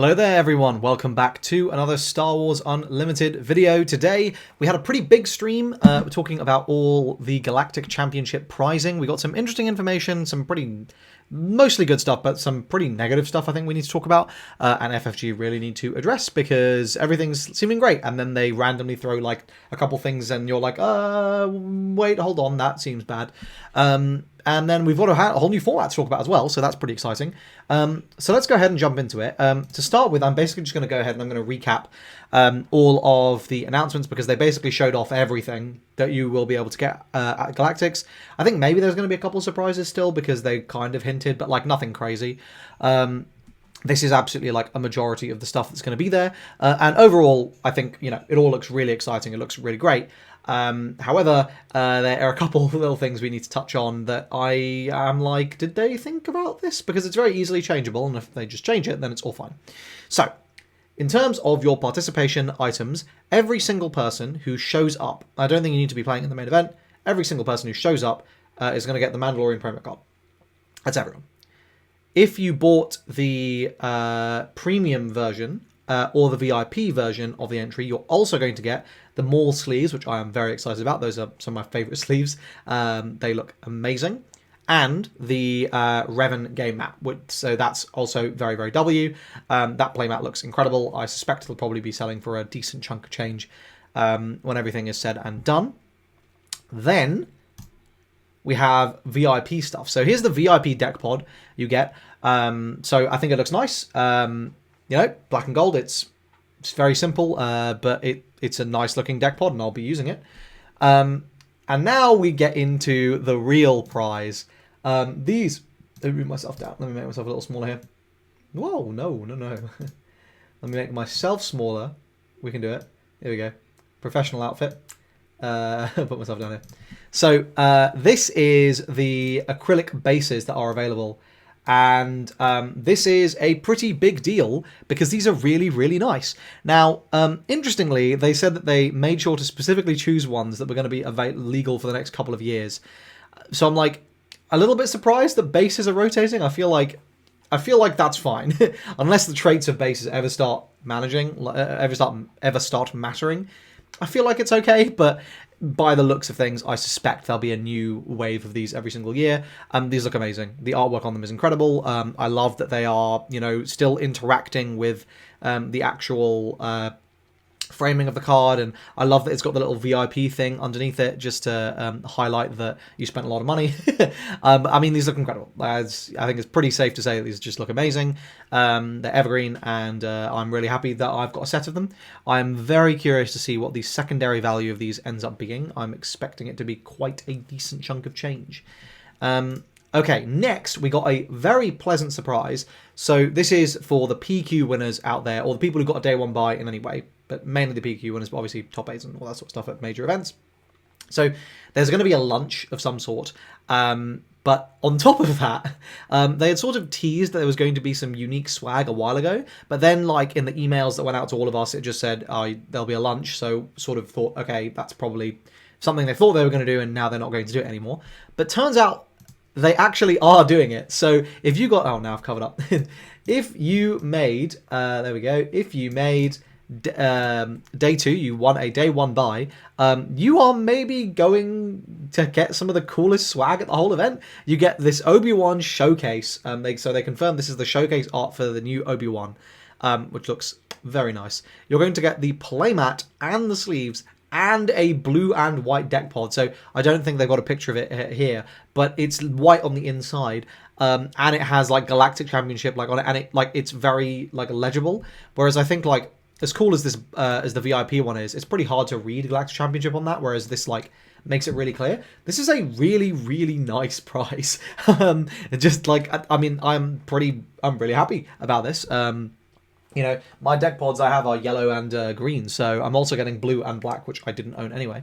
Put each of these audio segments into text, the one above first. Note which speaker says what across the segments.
Speaker 1: Hello there everyone, welcome back to another Star Wars Unlimited video. Today we had a pretty big stream, we're talking about all the Galactic Championship prizing. We got some interesting information, some pretty, mostly good stuff, but some pretty negative stuff I think we need to talk about, and FFG really need to address because everything's seeming great, and then they randomly throw like a couple things and you're like, wait, hold on, that seems bad. And then we've got a whole new format to talk about as well, so that's pretty exciting. So let's go ahead and jump into it. To start with, I'm basically just going to go ahead and I'm going to recap all of the announcements because they basically showed off everything that you will be able to get at Galactics. I think maybe there's going to be a couple of surprises still because they kind of hinted, but like nothing crazy. This is absolutely like a majority of the stuff that's going to be there. And overall, I think, you know, it all looks really exciting. It looks really great. However, there are a couple of little things we need to touch on that I am like, did they think about this? Because it's very easily changeable, and if they just change it, then it's all fine. So, in terms of your participation items, every single person who shows up, I don't think you need to be playing in the main event, every single person who shows up is going to get the Mandalorian promo card. That's everyone. If you bought the premium version, or the VIP version of the entry, you're also going to get the Maul sleeves, which I am very excited about. Those are some of my favourite sleeves. They look amazing. And the Revan game map. So that's also very, very W. That playmat looks incredible. I suspect it'll probably be selling for a decent chunk of change when everything is said and done. Then we have VIP stuff. So here's the VIP deck pod you get. So I think it looks nice. You know, black and gold, it's very simple, but it's a nice looking deck pod and I'll be using it. And now we get into the real prize. Let me move myself down. Let me make myself a little smaller here. Whoa, no. Let me make myself smaller. We can do it. Here we go. Professional outfit. Put myself down here. So this is the acrylic bases that are available. And this is a pretty big deal because these are really, really nice. Now, interestingly, they said that they made sure to specifically choose ones that were going to be legal for the next couple of years. So I'm like a little bit surprised that bases are rotating. I feel like that's fine, unless the traits of bases ever start ever start mattering. I feel like it's okay, but by the looks of things, I suspect there'll be a new wave of these every single year. These look amazing. The artwork on them is incredible. I love that they are, you know, still interacting with the actual framing of the card, and I love that it's got the little VIP thing underneath it just to highlight that you spent a lot of money. I mean, these look incredible. I think it's pretty safe to say that these just look amazing. They're evergreen, and I'm really happy that I've got a set of them. I'm very curious to see what the secondary value of these ends up being. I'm expecting it to be quite a decent chunk of change. Okay, next we got a very pleasant surprise. So this is for the PQ winners out there, or the people who got a day one buy in any way, but mainly the PQ winners, but obviously top 8s and all that sort of stuff at major events. So there's going to be a lunch of some sort. But on top of that, they had sort of teased that there was going to be some unique swag a while ago. But then, like, in the emails that went out to all of us, it just said, there'll be a lunch. So sort of thought, okay, that's probably something they thought they were going to do, and now they're not going to do it anymore. But turns out they actually are doing it. So if you got... Oh, now I've covered up. If you made... there we go. If you made... day 2, you won a day 1 buy, you are maybe going to get some of the coolest swag at the whole event. You get this Obi-Wan showcase. So they confirmed this is the showcase art for the new Obi-Wan, which looks very nice. You're going to get the playmat and the sleeves and a blue and white deck pod. So I don't think they've got a picture of it here, but it's white on the inside. And it has like Galactic Championship like on it, and it's very like legible. Whereas I think like as cool as this as the VIP one is, it's pretty hard to read Galactic Championship on that, whereas this like makes it really clear. This is a really, really nice price. Just like I mean, I'm really happy about this. You know, my deck pods I have are yellow and green, so I'm also getting blue and black, which I didn't own anyway,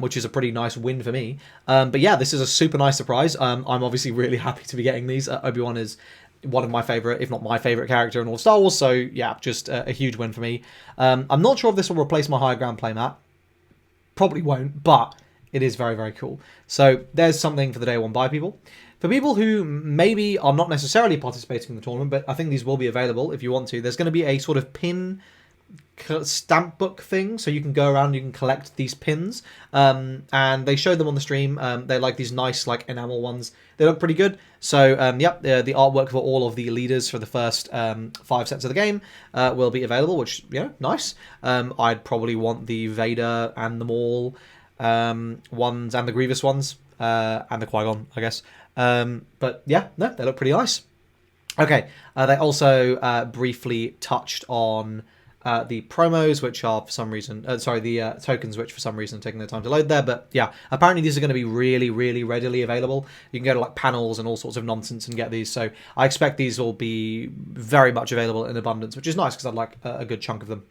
Speaker 1: which is a pretty nice win for me. But yeah, this is a super nice surprise. I'm obviously really happy to be getting these. Obi-Wan is one of my favourite, if not my favourite character in all Star Wars, so yeah, just a huge win for me. I'm not sure if this will replace my high ground playmat. Probably won't, but it is very, very cool. So there's something for the day one buy people. for people who maybe are not necessarily participating in the tournament, but I think these will be available if you want to, there's going to be a sort of pin stamp book thing, so you can go around and you can collect these pins, and they showed them on the stream. They're like these nice like enamel ones. They look pretty good. So yep, the artwork for all of the leaders for the first 5 sets of the game will be available, which, you know, nice. I'd probably want the Vader and the Maul ones and the Grievous ones and the Qui-Gon, I guess. But yeah, no, they look pretty nice. Okay, they also briefly touched on the promos, which are for some reason, the tokens, which for some reason are taking their time to load there. But yeah, apparently these are going to be really, really readily available. You can go to like panels and all sorts of nonsense and get these. So I expect these will be very much available in abundance, which is nice because I'd like a good chunk of them.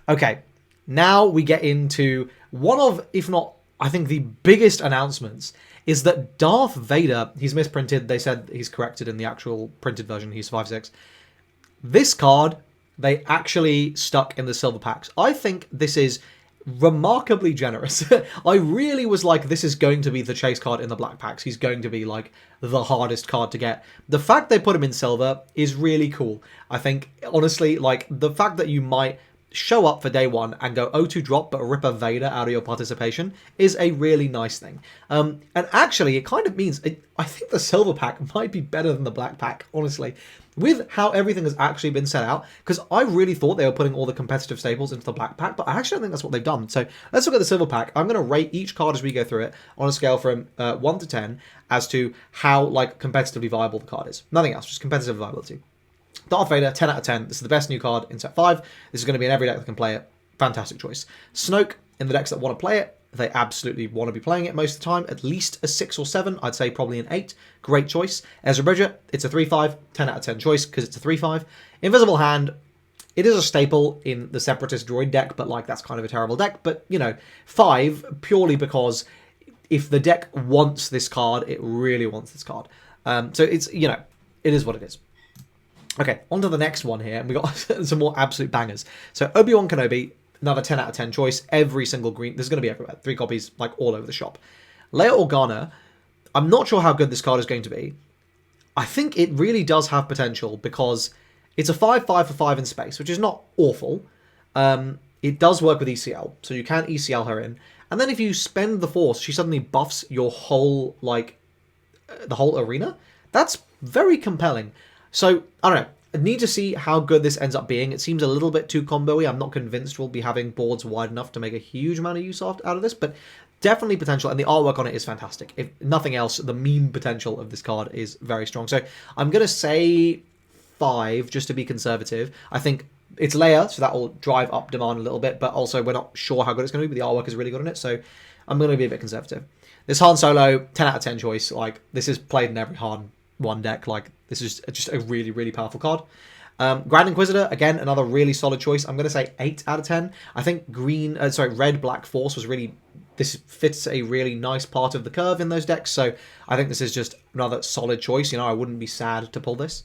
Speaker 1: Okay, now we get into one of, if not, I think the biggest announcements is that Darth Vader, he's misprinted. They said he's corrected in the actual printed version. He's 5/6. This card, they actually stuck in the silver packs. I think this is remarkably generous. I really was like, this is going to be the chase card in the black packs. He's going to be like the hardest card to get. The fact they put him in silver is really cool. I think, honestly, like the fact that you might show up for day one and go 0-2 drop but rip a Vader out of your participation is a really nice thing. And actually, it kind of means, I think the silver pack might be better than the black pack, honestly, with how everything has actually been set out, because I really thought they were putting all the competitive staples into the black pack, but I actually don't think that's what they've done. So let's look at the silver pack. I'm going to rate each card as we go through it on a scale from 1 to 10 as to how like competitively viable the card is. Nothing else, just competitive viability. Darth Vader, 10 out of 10. This is the best new card in set 5. This is going to be in every deck that can play it. Fantastic choice. Snoke, in the decks that want to play it, they absolutely want to be playing it most of the time. At least a 6 or 7. I'd say probably an 8. Great choice. Ezra Bridger, it's a 3/5. 10 out of 10 choice because it's a 3/5. Invisible Hand, it is a staple in the Separatist droid deck, but like that's kind of a terrible deck. But, you know, 5 purely because if the deck wants this card, it really wants this card. So it's, you know, it is what it is. Okay, on to the next one here, and we got some more absolute bangers. So Obi-Wan Kenobi, another 10 out of 10 choice. Every single green, there's going to be everywhere. 3 copies, like all over the shop. Leia Organa, I'm not sure how good this card is going to be. I think it really does have potential because it's a 5/5 for 5 in space, which is not awful. It does work with ECL, so you can ECL her in. And then if you spend the Force, she suddenly buffs your whole, like, the whole arena. That's very compelling. So, I don't know. I need to see how good this ends up being. It seems a little bit too combo-y. I'm not convinced we'll be having boards wide enough to make a huge amount of use out of this, but definitely potential, and the artwork on it is fantastic. If nothing else, the meme potential of this card is very strong. So, I'm going to say 5, just to be conservative. I think it's Leia, so that will drive up demand a little bit, but also we're not sure how good it's going to be, but the artwork is really good on it, so I'm going to be a bit conservative. This Han Solo, 10 out of 10 choice. Like, this is played in every Han 1 deck. Like, this is just a really, really powerful card. Grand Inquisitor, again, another really solid choice. I'm going to say 8 out of 10. I think Red Black Force was really, this fits a really nice part of the curve in those decks. So I think this is just another solid choice. You know, I wouldn't be sad to pull this.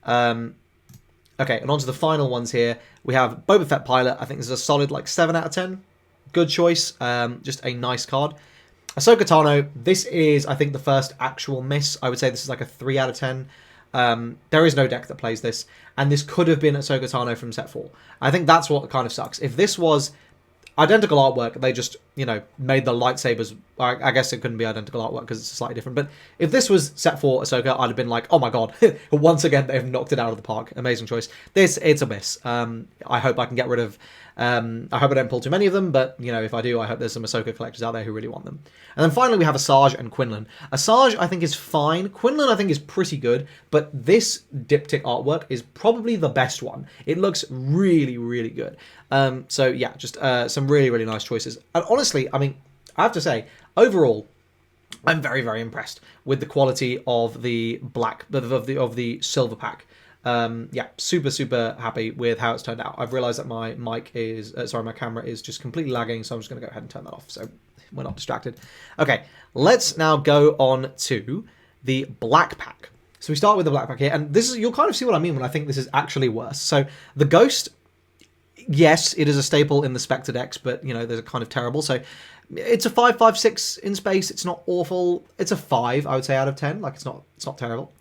Speaker 1: Okay, and on to the final ones here. We have Boba Fett Pilot. I think this is a solid, like, 7 out of 10. Good choice. Just a nice card. Ahsoka Tano, this is, I think, the first actual miss. I would say this is like a 3 out of 10. There is no deck that plays this, and this could have been Ahsoka Tano from set 4. I think that's what kind of sucks. If this was identical artwork, they just, you know, made the lightsabers, I guess it couldn't be identical artwork because it's slightly different, but if this was set 4 Ahsoka, I'd have been like, oh my god, once again, they've knocked it out of the park. Amazing choice. This, it's a miss. I hope I can get rid of, I hope I don't pull too many of them, but, you know, if I do, I hope there's some Ahsoka collectors out there who really want them. And then finally, we have Asajj and Quinlan. Asajj, I think, is fine. Quinlan, I think, is pretty good, but this diptych artwork is probably the best one. It looks really, really good. So, yeah, just some really, really nice choices. And honestly, I mean, I have to say, overall, I'm very, very impressed with the quality of the of the silver pack. Yeah, super, super happy with how it's turned out. I've realized that my my camera is just completely lagging, so I'm just going to go ahead and turn that off so we're not distracted. Okay, let's now go on to the black pack. So we start with the black pack here, and this is, you'll kind of see what I mean when I think this is actually worse. So the Ghost, yes, it is a staple in the Spectre decks, but, you know, they're kind of terrible. So It's a 5, 5, 6 in space. It's not awful. It's a 5, I would say, out of 10. Like, it's not terrible.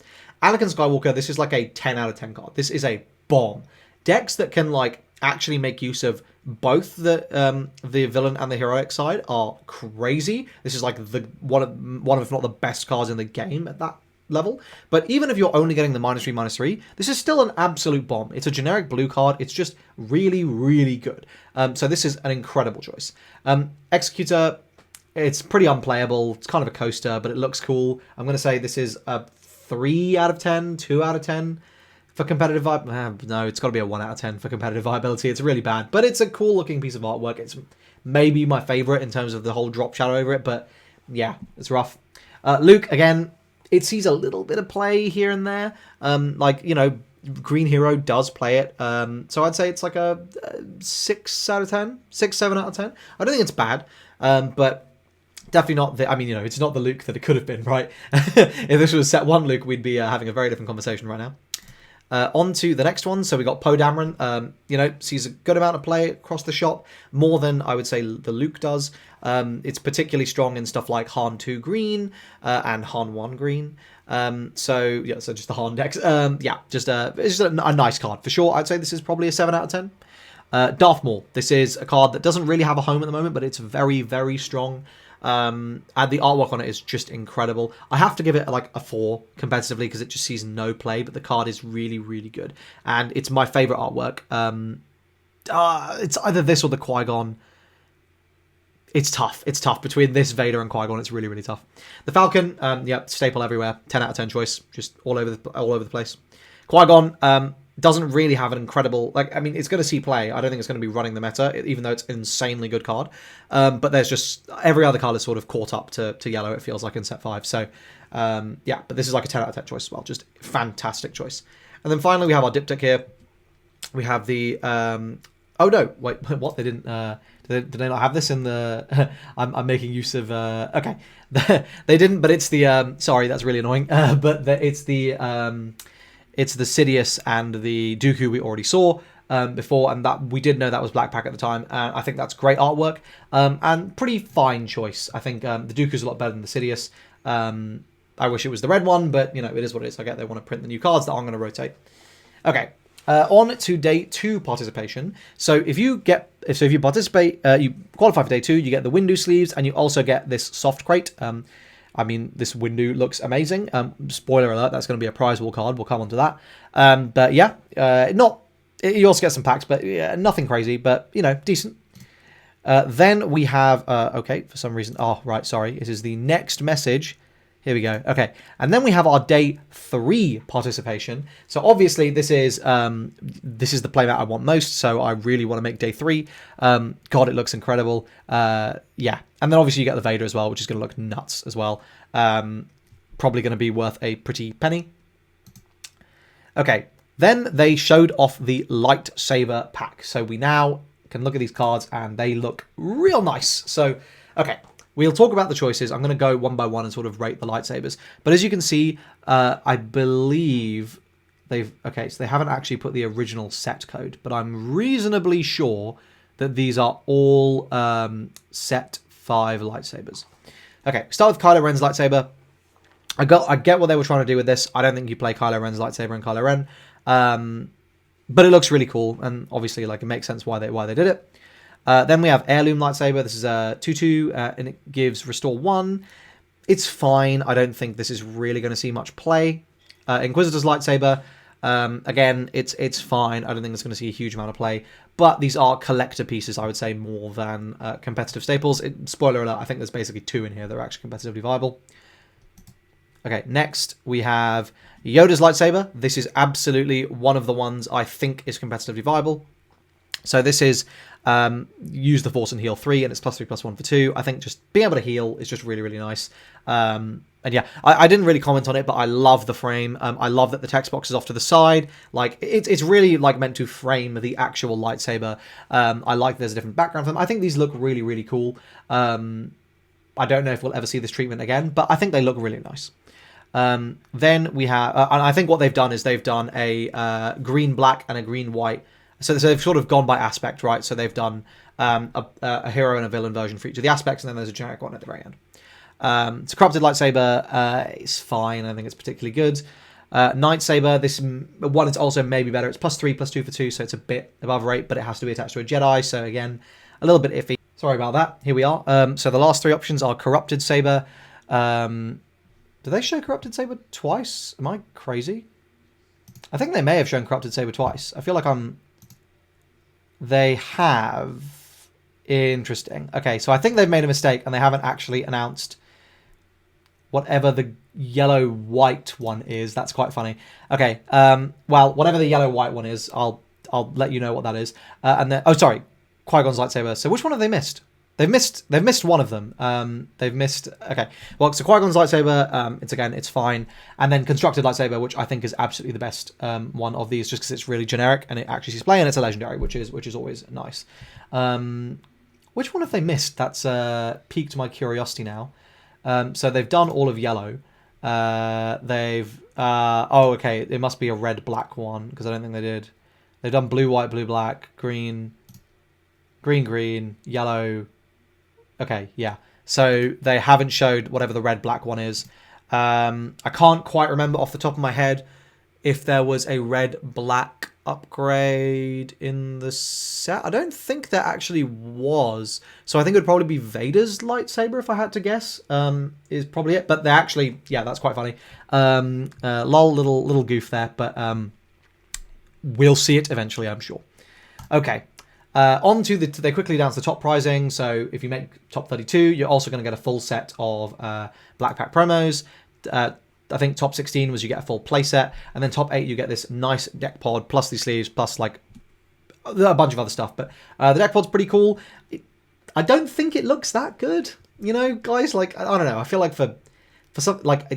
Speaker 1: Anakin Skywalker, this is like a 10 out of 10 card. This is a bomb. Decks that can, like, actually make use of both the villain and the heroic side are crazy. This is like one of if not the best cards in the game at that level. But even if you're only getting the -3/-3, this is still an absolute bomb. It's a generic blue card. It's just really, really good. So this is an incredible choice. Executor, it's pretty unplayable. It's kind of a coaster, but it looks cool. I'm going to say this is a 3 out of 10, 2 out of 10 for competitive vibe. No, it's got to be a 1 out of 10 for competitive viability. It's really bad, but it's a cool looking piece of artwork. It's maybe my favorite in terms of the whole drop shadow over it, but yeah, it's rough. Luke, again, it sees a little bit of play here and there. Like, you know, Green Hero does play it. So I'd say it's like a 6 out of 10, 6, 7 out of 10. I don't think it's bad, but definitely not the, I mean, you know, it's not the Luke that it could have been, right? If this was set 1 Luke, we'd be having a very different conversation right now. On to the next one. So we got Poe Dameron. You know, sees a good amount of play across the shop, more than I would say the Luke does. It's particularly strong in stuff like Han 2 green and Han 1 green. So yeah, so just the Han decks. Yeah, it's just a nice card for sure. I'd say this is probably a 7 out of 10. Darth Maul. This is a card that doesn't really have a home at the moment, but it's very, very strong. And the artwork on it is just incredible. I have to give it like a 4 competitively because it just sees no play, but the card is really, really good. And it's my favorite artwork. It's either this or the Qui-Gon. It's tough. It's tough. Between this, Vader, and Qui-Gon, it's really, really tough. The Falcon, yeah, staple everywhere. 10 out of 10 choice. Just all over the place. Qui-Gon, doesn't really have an incredible, like, I mean, it's going to see play. I don't think it's going to be running the meta, even though it's an insanely good card. But there's just, every other card is sort of caught up to yellow, it feels like, in set 5. So, yeah, but this is like a 10 out of 10 choice as well. Just fantastic choice. And then finally, we have our diptych here. We have the, oh no, wait, what? They didn't, did they not have this in the, I'm making use of, okay. They didn't, but it's the, sorry, that's really annoying. But it's the Sidious and the Dooku we already saw before, and that we did know that was Black Pack at the time. I think that's great artwork and pretty fine choice. I think the Dooku's a lot better than the Sidious. I wish it was the red one, but you know, it is what it is. I get they want to print the new cards that I'm going to rotate. Okay, on to day 2 participation. So if you participate, you qualify for day 2, you get the Windu sleeves, and you also get this soft crate. I mean, this Windu looks amazing. Spoiler alert, that's going to be a prize wall card. We'll come on to that. But yeah, you also get some packs, but yeah, nothing crazy, but, you know, decent. Then we have, okay, for some reason, oh, right, sorry. It is the next message. Here we go. Okay, and then we have our day 3 participation. So obviously this is the playmat I want most. So I really want to make day 3. God, it looks incredible. Yeah, and then obviously you get the Vader as well, which is going to look nuts as well. Probably going to be worth a pretty penny. Okay, then they showed off the lightsaber pack. So we now can look at these cards and they look real nice. So okay. We'll talk about the choices. I'm going to go one by one and sort of rate the lightsabers. But as you can see, I believe so they haven't actually put the original set code, but I'm reasonably sure that these are all set 5 lightsabers. Okay, start with Kylo Ren's lightsaber. I get what they were trying to do with this. I don't think you play Kylo Ren's lightsaber in Kylo Ren. But it looks really cool, and obviously like it makes sense why they did it. Then we have Heirloom Lightsaber. This is a 2/2, and it gives Restore 1. It's fine. I don't think this is really going to see much play. Inquisitor's Lightsaber, again, it's fine. I don't think it's going to see a huge amount of play. But these are collector pieces, I would say, more than competitive staples. Spoiler alert, I think there's basically 2 in here that are actually competitively viable. Okay, next we have Yoda's Lightsaber. This is absolutely one of the ones I think is competitively viable. So this is use the Force and heal 3, and it's +3/+1 for 2. I think just being able to heal is just really, really nice. And yeah, I didn't really comment on it, but I love the frame. I love that the text box is off to the side. Like it's really like meant to frame the actual lightsaber. I like there's a different background for them. I think these look really, really cool. I don't know if we'll ever see this treatment again, but I think they look really nice. Then we have, and I think what they've done is they've done a green black and a green white So they've sort of gone by aspect, right? So they've done a hero and a villain version for each of the aspects, and then there's a generic one at the very end. It's a corrupted lightsaber. It's fine. I think it's particularly good. Night Saber, this one is also maybe better. It's +3, +2 for 2, so it's a bit above rate, but it has to be attached to a Jedi, so again, a little bit iffy. Sorry about that. Here we are. So the last 3 options are Corrupted Saber. Do they show Corrupted Saber twice? Am I crazy? I think they may have shown Corrupted Saber twice. I feel like they have. Interesting. Okay, so I think they've made a mistake, and they haven't actually announced whatever the yellow-white one is. That's quite funny. Okay, well, whatever the yellow-white one is, I'll let you know what that is. And then, oh, sorry, Qui-Gon's lightsaber. So which one have they missed? They've missed one of them. They've missed. Okay, well, so Qui-Gon's lightsaber. It's fine. And then constructed lightsaber, which I think is absolutely the best one of these, just because it's really generic and it actually sees play and it's a legendary, which is always nice. Which one have they missed? That's piqued my curiosity now. So they've done all of yellow. Oh, okay, it must be a red-black one, because I don't think they did. They've done blue, white, blue, black, green, green, yellow. Okay, yeah. So they haven't showed whatever the red-black one is. I can't quite remember off the top of my head if there was a red-black upgrade in the set. I don't think there actually was. So I think it would probably be Vader's lightsaber, if I had to guess, is probably it. But they actually, yeah, that's quite funny. Lol, little goof there, but we'll see it eventually, I'm sure. Okay. On to they quickly down to the top pricing. So if you make top 32, you're also going to get a full set of Black Pack promos. I think top 16 was you get a full playset, and then top 8 you get this nice deck pod plus these sleeves plus like a bunch of other stuff. But the deck pod's pretty cool. I don't think it looks that good, you know, guys. Like, I don't know. I feel like for something like I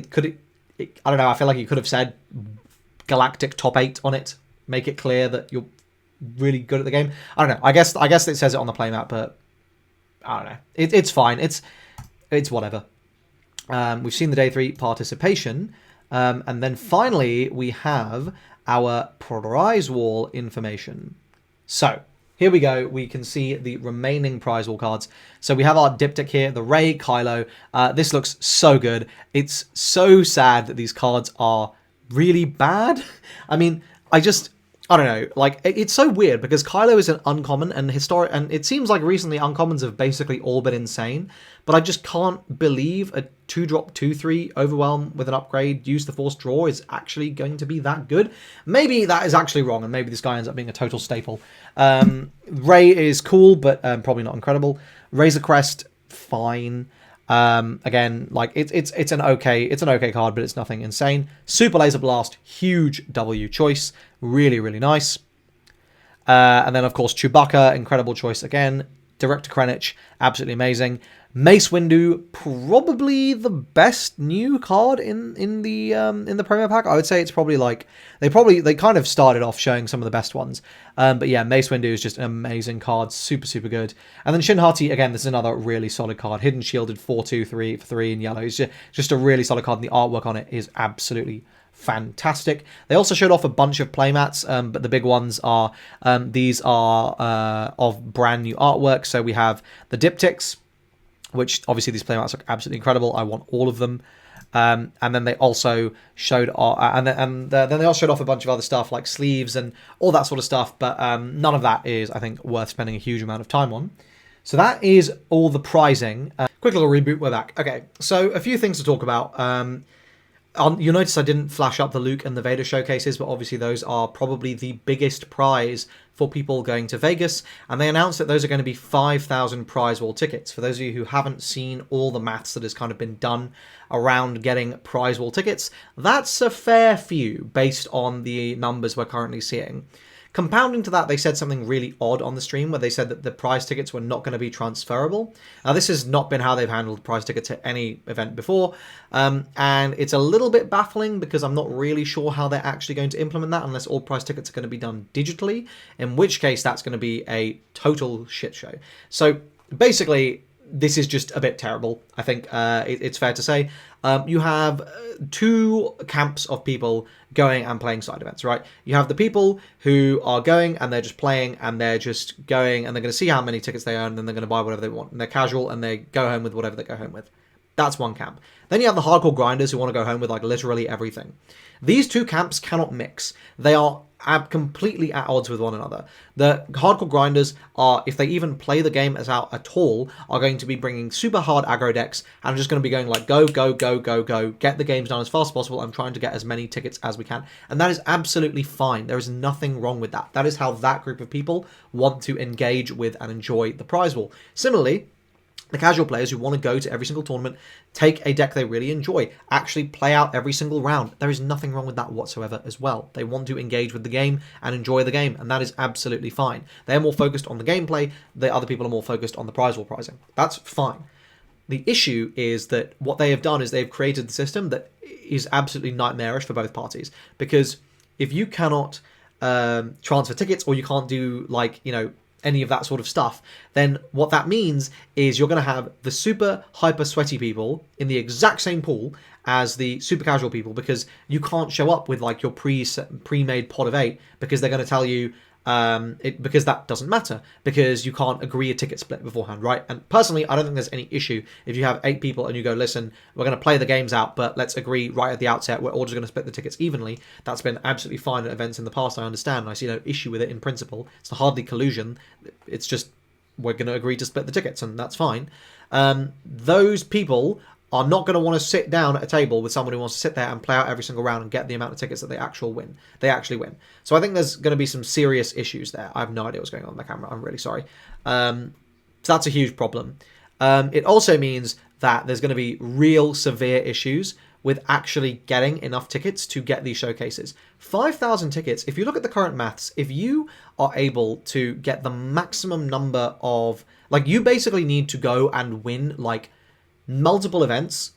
Speaker 1: don't know. I feel like you could have said Galactic top 8 on it, make it clear that you're really good at the game. I don't know. I guess it says it on the playmat, but I don't know. It's fine. It's whatever. We've seen the day 3 participation, and then finally we have our prize wall information. So here we go. We can see the remaining prize wall cards. So we have our diptych here, the Rey, Kylo. This looks so good. It's so sad that these cards are really bad. I mean, I don't know, like, it's so weird because Kylo is an uncommon and historic, and it seems like recently uncommons have basically all been insane, but I just can't believe a 2-drop 2/3 overwhelm with an upgrade, use the Force draw is actually going to be that good. Maybe that is actually wrong, and maybe this guy ends up being a total staple. Rey is cool, but probably not incredible. Razor Crest, fine. Again, like it's an okay card, but it's nothing insane. Super Laser Blast, huge W choice, really nice. And then of course Chewbacca, incredible choice again. Director Krennic, absolutely amazing. Mace Windu, probably the best new card in the promo pack. I would say it's probably like they kind of started off showing some of the best ones. But yeah, Mace Windu is just an amazing card, super good. And then Shin Hati, again, this is another really solid card. Hidden Shielded 4/2 3 for 3 in yellow. It's just a really solid card, and the artwork on it is absolutely fantastic. They also showed off a bunch of playmats, but the big ones are these are of brand new artwork. So we have the diptychs, which obviously these playmats look absolutely incredible. I want all of them. And then they also showed then they also showed off a bunch of other stuff like sleeves and all that sort of stuff, but none of that is, I think, worth spending a huge amount of time on. So that is all the prizing. Quick little reboot, we're back. Okay, so a few things to talk about. You'll notice I didn't flash up the Luke and the Vader showcases, but obviously those are probably the biggest prize for people going to Vegas, and they announced that those are going to be 5,000 prize wall tickets. For those of you who haven't seen all the maths that has kind of been done around getting prize wall tickets, that's a fair few based on the numbers we're currently seeing. Compounding to that, they said something really odd on the stream where they said that the prize tickets were not going to be transferable. Now, this has not been how they've handled prize tickets at any event before, and it's a little bit baffling because I'm not really sure how they're actually going to implement that unless all prize tickets are going to be done digitally, in which case that's going to be a total shit show. So basically, this is just a bit terrible. I think it's fair to say. You have two camps of people going and playing side events, right? You have the people who are going and they're just playing and they're just going and they're going to see how many tickets they earn and then they're going to buy whatever they want. And they're casual and they go home with whatever they go home with. That's one camp. Then you have the hardcore grinders who want to go home with like literally everything. These two camps cannot mix. They are completely at odds with one another. The hardcore grinders are, if they even play the game as out at all, are going to be bringing super hard aggro decks and are just going to be going like go, go, go, go, go, get the games done as fast as possible. I'm trying to get as many tickets as we can. And that is absolutely fine. There is nothing wrong with that. That is how that group of people want to engage with and enjoy the prize wall. Similarly, the casual players who want to go to every single tournament, take a deck they really enjoy, actually play out every single round. There is nothing wrong with that whatsoever as well. They want to engage with the game and enjoy the game, and that is absolutely fine. They're more focused on the gameplay, the other people are more focused on the prize wall prizing. That's fine. The issue is that what they have done is they've created the system that is absolutely nightmarish for both parties. Because if you cannot transfer tickets, or you can't do, like, you know, any of that sort of stuff, then what that means is you're going to have the super hyper sweaty people in the exact same pool as the super casual people, because you can't show up with like your pre-made pot of 8 because they're going to tell you because that doesn't matter, because you can't agree a ticket split beforehand, right? And personally, I don't think there's any issue if you have 8 people and you go, listen, we're going to play the games out, but let's agree right at the outset, we're all just going to split the tickets evenly. That's been absolutely fine at events in the past, I understand, and I see no issue with it in principle. It's hardly collusion, it's just we're going to agree to split the tickets, and that's fine. Those people are not going to want to sit down at a table with someone who wants to sit there and play out every single round and get the amount of tickets that they actually win. So I think there's going to be some serious issues there. I have no idea what's going on with my camera. I'm really sorry. So that's a huge problem. It also means that there's going to be real severe issues with actually getting enough tickets to get these showcases. 5,000 tickets, if you look at the current maths, if you are able to get the maximum number of, like, you basically need to go and win, like, multiple events,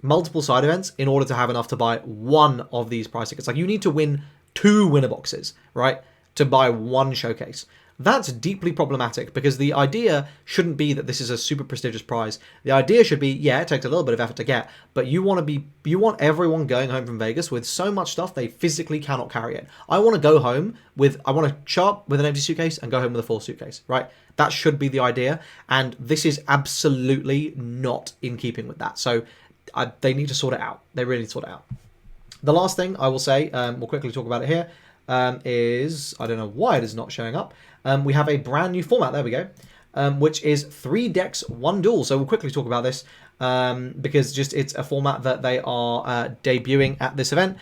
Speaker 1: multiple side events, in order to have enough to buy one of these prize tickets. Like, you need to win 2 winner boxes, right, to buy one showcase. That's deeply problematic, because the idea shouldn't be that this is a super prestigious prize. The idea should be, yeah, it takes a little bit of effort to get, but you want everyone going home from Vegas with so much stuff they physically cannot carry it. I want to go home with, I want to show up with an empty suitcase and go home with a full suitcase, right? That should be the idea, and this is absolutely not in keeping with that. So they need to sort it out. They really need to sort it out. The last thing I will say, we'll quickly talk about it here, is, I don't know why it is not showing up. We have a brand new format, there we go, which is 3 decks, 1 duel. So we'll quickly talk about this because just it's a format that they are debuting at this event.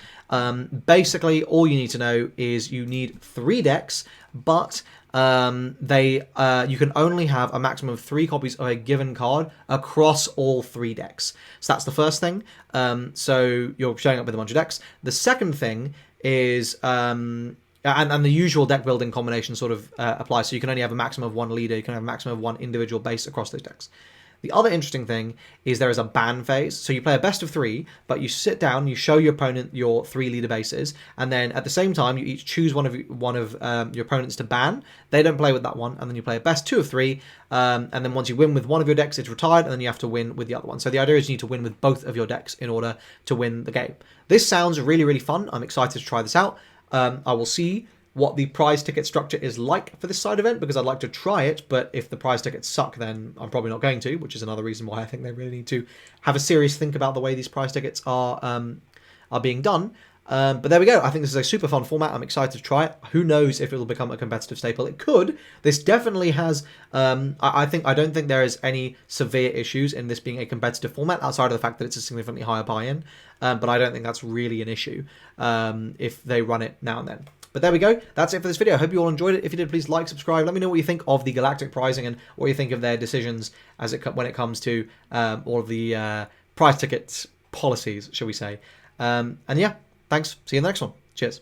Speaker 1: Basically, all you need to know is you need 3 decks, but you can only have a maximum of 3 copies of a given card across all 3 decks. So that's the first thing. So you're showing up with a bunch of decks. The second thing is, and the usual deck building combination sort of applies. So you can only have a maximum of 1 leader. You can have a maximum of 1 individual base across those decks. The other interesting thing is there is a ban phase. So you play a best of 3, but you sit down, you show your opponent your 3 leader bases, and then at the same time you each choose one of your opponents to ban. They don't play with that one, and then you play a best 2 of 3, and then once you win with one of your decks, it's retired, and then you have to win with the other one. So the idea is you need to win with both of your decks in order to win the game. This sounds really, really fun. I'm excited to try this out. I will see what the prize ticket structure is like for this side event, because I'd like to try it, but if the prize tickets suck, then I'm probably not going to, which is another reason why I think they really need to have a serious think about the way these prize tickets are being done. But there we go. I think this is a super fun format. I'm excited to try it. Who knows if it will become a competitive staple? It could. This definitely has. I don't think there is any severe issues in this being a competitive format outside of the fact that it's a significantly higher buy-in. But I don't think that's really an issue if they run it now and then. But there we go. That's it for this video. I hope you all enjoyed it. If you did, please like, subscribe. Let me know what you think of the Galactic pricing and what you think of their decisions when it comes to all of the prize tickets policies, shall we say. And yeah, thanks. See you in the next one. Cheers.